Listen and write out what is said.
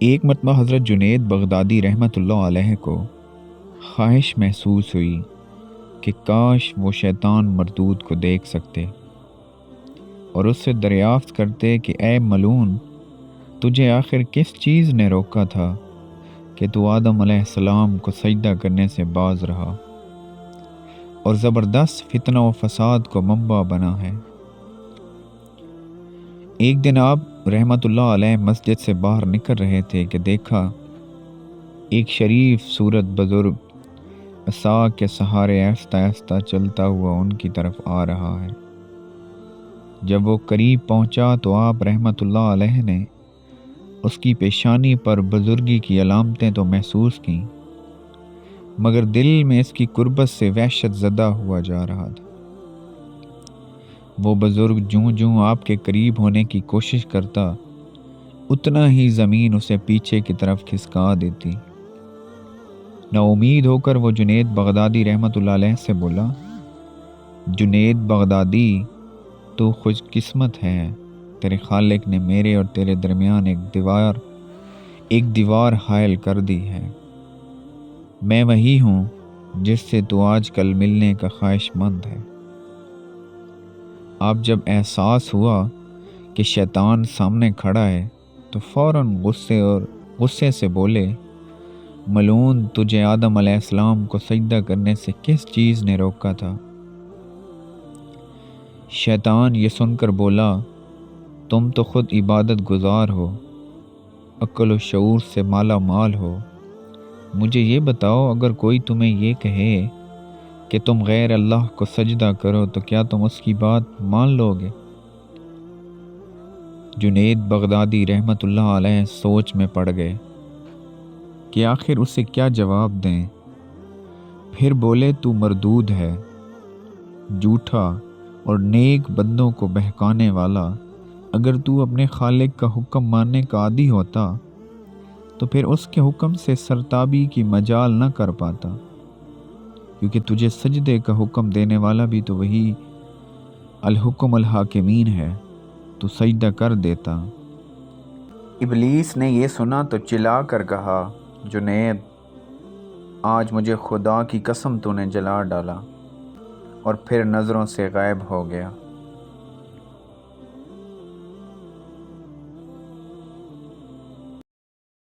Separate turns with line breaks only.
ایک مرتبہ حضرت جنید بغدادی رحمۃ اللہ علیہ کو خواہش محسوس ہوئی کہ کاش وہ شیطان مردود کو دیکھ سکتے اور اس سے دریافت کرتے کہ اے ملعون، تجھے آخر کس چیز نے روکا تھا کہ تو آدم علیہ السلام کو سجدہ کرنے سے باز رہا اور زبردست فتنہ و فساد کو منبع بنا ہے۔ ایک دن آپ رحمۃ اللہ علیہ مسجد سے باہر نکل رہے تھے کہ دیکھا ایک شریف صورت بزرگ عصا کے سہارے آہستہ آہستہ چلتا ہوا ان کی طرف آ رہا ہے۔ جب وہ قریب پہنچا تو آپ رحمۃ اللہ علیہ نے اس کی پیشانی پر بزرگی کی علامتیں تو محسوس کیں، مگر دل میں اس کی قربت سے وحشت زدہ ہوا جا رہا تھا۔ وہ بزرگ جوں جوں آپ کے قریب ہونے کی کوشش کرتا، اتنا ہی زمین اسے پیچھے کی طرف کھسکا دیتی۔ نا امید ہو کر وہ جنید بغدادی رحمۃ اللہ علیہ سے بولا، جنید بغدادی، تو خوش قسمت ہے، تیرے خالق نے میرے اور تیرے درمیان ایک دیوار حائل کر دی ہے۔ میں وہی ہوں جس سے تو آج کل ملنے کا خواہش مند ہے۔ آپ جب احساس ہوا کہ شیطان سامنے کھڑا ہے تو فوراً غصے سے بولے، ملعون، تجھے آدم علیہ السلام کو سجدہ کرنے سے کس چیز نے روکا تھا؟ شیطان یہ سن کر بولا، تم تو خود عبادت گزار ہو، عقل و شعور سے مالا مال ہو، مجھے یہ بتاؤ، اگر کوئی تمہیں یہ کہے کہ تم غیر اللہ کو سجدہ کرو تو کیا تم اس کی بات مان لو گے؟ جنید بغدادی رحمۃ اللہ علیہ سوچ میں پڑ گئے کہ آخر اسے کیا جواب دیں۔ پھر بولے، تو مردود ہے، جھوٹا اور نیک بندوں کو بہکانے والا۔ اگر تو اپنے خالق کا حکم ماننے کا عادی ہوتا تو پھر اس کے حکم سے سرتابی کی مجال نہ کر پاتا، کیونکہ تجھے سجدے کا حکم دینے والا بھی تو وہی الحکم الحاکمین ہے، تو سجدہ کر دیتا۔ ابلیس نے یہ سنا تو چلا کر کہا، جنید، آج مجھے خدا کی قسم تو نے جلا ڈالا، اور پھر نظروں سے غائب ہو گیا۔